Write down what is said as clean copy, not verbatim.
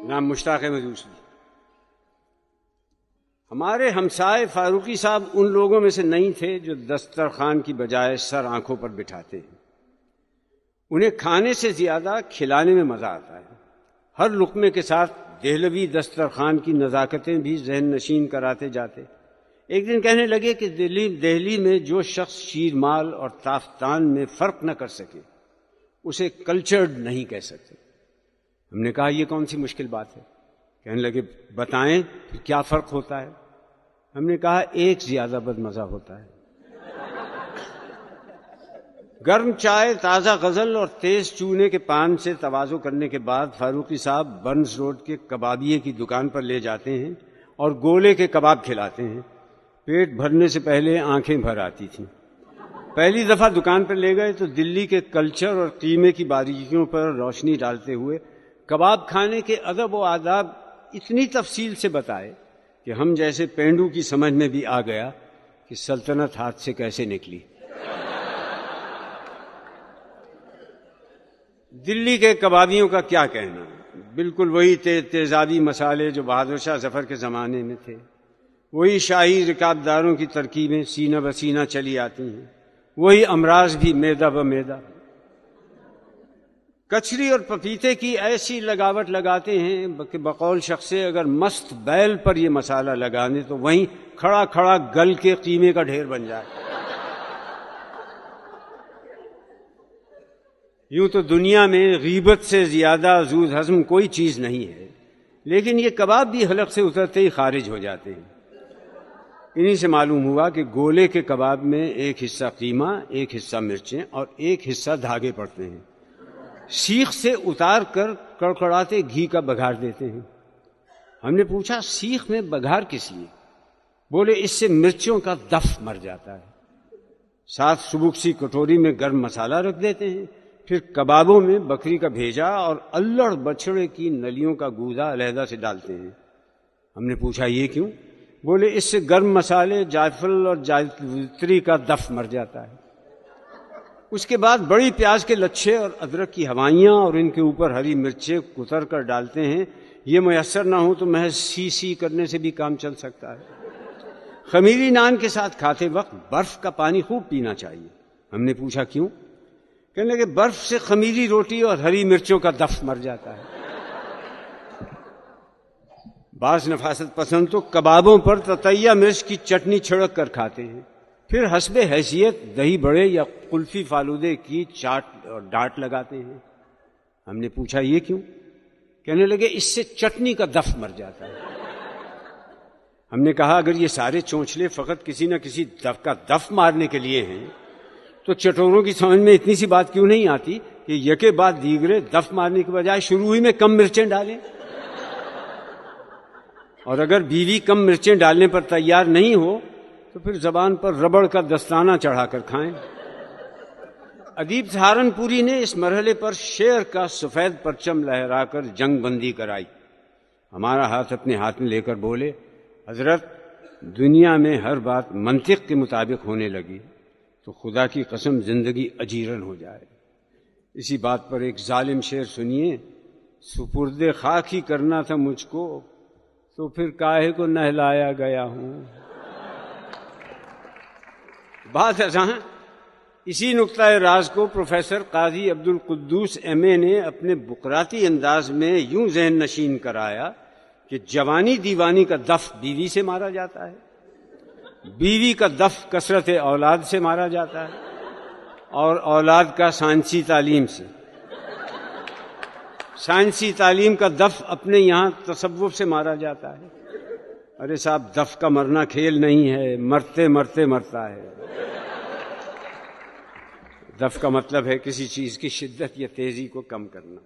نام مشتاق احمد حوصوی۔ ہمارے ہمسائے فاروقی صاحب ان لوگوں میں سے نہیں تھے جو دسترخوان کی بجائے سر آنکھوں پر بٹھاتے ہیں۔ انہیں کھانے سے زیادہ کھلانے میں مزہ آتا ہے۔ ہر لقمے کے ساتھ دہلوی دسترخوان کی نزاکتیں بھی ذہن نشین کراتے جاتے۔ ایک دن کہنے لگے کہ دہلی میں جو شخص شیرمال اور تافتان میں فرق نہ کر سکے اسے کلچرڈ نہیں کہہ سکتے۔ ہم نے کہا یہ کون سی مشکل بات ہے؟ کہنے لگے بتائیں پھر کیا فرق ہوتا ہے؟ ہم نے کہا ایک زیادہ بدمزہ ہوتا ہے۔ گرم چائے، تازہ غزل اور تیز چونے کے پان سے تواضع کرنے کے بعد فاروقی صاحب برنز روڈ کے کبابیے کی دکان پر لے جاتے ہیں اور گولے کے کباب کھلاتے ہیں۔ پیٹ بھرنے سے پہلے آنکھیں بھر آتی تھیں۔ پہلی دفعہ دکان پر لے گئے تو دلی کے کلچر اور قیمے کی باریکیوں پر روشنی ڈالتے ہوئے کباب کھانے کے ادب و آداب اتنی تفصیل سے بتائے کہ ہم جیسے پینڈو کی سمجھ میں بھی آ گیا کہ سلطنت ہاتھ سے کیسے نکلی۔ دلی کے کبابیوں کا کیا کہنا، بالکل وہی تیزابی مسالے جو بہادر شاہ ظفر کے زمانے میں تھے، وہی شاہی رکابداروں کی ترکیبیں سینہ بسینہ چلی آتی ہیں، وہی امراض بھی میدہ بمیدہ۔ کچری اور پپیتے کی ایسی لگاوٹ لگاتے ہیں کہ بقول شخص سے اگر مست بیل پر یہ مسالہ لگانے تو وہیں کھڑا کھڑا گل کے قیمے کا ڈھیر بن جائے۔ یوں تو دنیا میں غیبت سے زیادہ زود ہضم کوئی چیز نہیں ہے، لیکن یہ کباب بھی حلق سے اترتے ہی خارج ہو جاتے ہیں۔ انہی سے معلوم ہوا کہ گولے کے کباب میں ایک حصہ قیمہ، ایک حصہ مرچیں اور ایک حصہ دھاگے پڑتے ہیں۔ سیخ سے اتار کر کڑکڑاتے گھی کا بگھار دیتے ہیں۔ ہم نے پوچھا سیخ میں بگھار کس لیے؟ بولے اس سے مرچوں کا دف مر جاتا ہے۔ ساتھ سبک سی کٹوری میں گرم مسالہ رکھ دیتے ہیں، پھر کبابوں میں بکری کا بھیجا اور الڑ بچھڑے کی نلیوں کا گودا علیحدہ سے ڈالتے ہیں۔ ہم نے پوچھا یہ کیوں؟ بولے اس سے گرم مسالے جائفل اور جائتری کا دف مر جاتا ہے۔ اس کے بعد بڑی پیاز کے لچھے اور ادرک کی ہوائیاں اور ان کے اوپر ہری مرچیں کتر کر ڈالتے ہیں۔ یہ میسر نہ ہو تو محض سی سی کرنے سے بھی کام چل سکتا ہے۔ خمیری نان کے ساتھ کھاتے وقت برف کا پانی خوب پینا چاہیے۔ ہم نے پوچھا کیوں؟ کہنے لگے برف سے خمیری روٹی اور ہری مرچوں کا دف مر جاتا ہے۔ بعض نفاست پسند تو کبابوں پر تتیہ مرچ کی چٹنی چھڑک کر کھاتے ہیں، پھر حسب حیثیت دہی بڑے یا قلفی فالودے کی چاٹ اور ڈانٹ لگاتے ہیں۔ ہم نے پوچھا یہ کیوں؟ کہنے لگے اس سے چٹنی کا دف مر جاتا ہے۔ ہم نے کہا اگر یہ سارے چونچلے فقط کسی نہ کسی دف کا دف مارنے کے لیے ہیں تو چٹوروں کی سمجھ میں اتنی سی بات کیوں نہیں آتی کہ یکے بعد دیگرے دف مارنے کے بجائے شروع ہی میں کم مرچیں ڈالیں؟ اور اگر بیوی کم مرچیں ڈالنے پر تیار نہیں ہو تو پھر زبان پر ربڑ کا دستانہ چڑھا کر کھائیں۔ ادیب سہارنپوری نے اس مرحلے پر شعر کا سفید پرچم لہرا کر جنگ بندی کرائی۔ ہمارا ہاتھ اپنے ہاتھ میں لے کر بولے حضرت دنیا میں ہر بات منطق کے مطابق ہونے لگی تو خدا کی قسم زندگی اجیرن ہو جائے۔ اسی بات پر ایک ظالم شعر سنیے، سپرد خاک ہی کرنا تھا مجھ کو تو پھر کاہے کو نہلایا گیا ہوں۔ بات ازاں اسی نقطۂ راز کو پروفیسر قاضی عبدالقدوس ایم.اے. نے اپنے بقراتی انداز میں یوں ذہن نشین کرایا کہ جوانی دیوانی کا دف بیوی سے مارا جاتا ہے، بیوی کا دف کثرت اولاد سے مارا جاتا ہے، اور اولاد کا سائنسی تعلیم سے، سائنسی تعلیم کا دف اپنے یہاں تصوف سے مارا جاتا ہے۔ ارے صاحب دف کا مرنا کھیل نہیں ہے، مرتے مرتے مرتا ہے۔ دف کا مطلب ہے کسی چیز کی شدت یا تیزی کو کم کرنا۔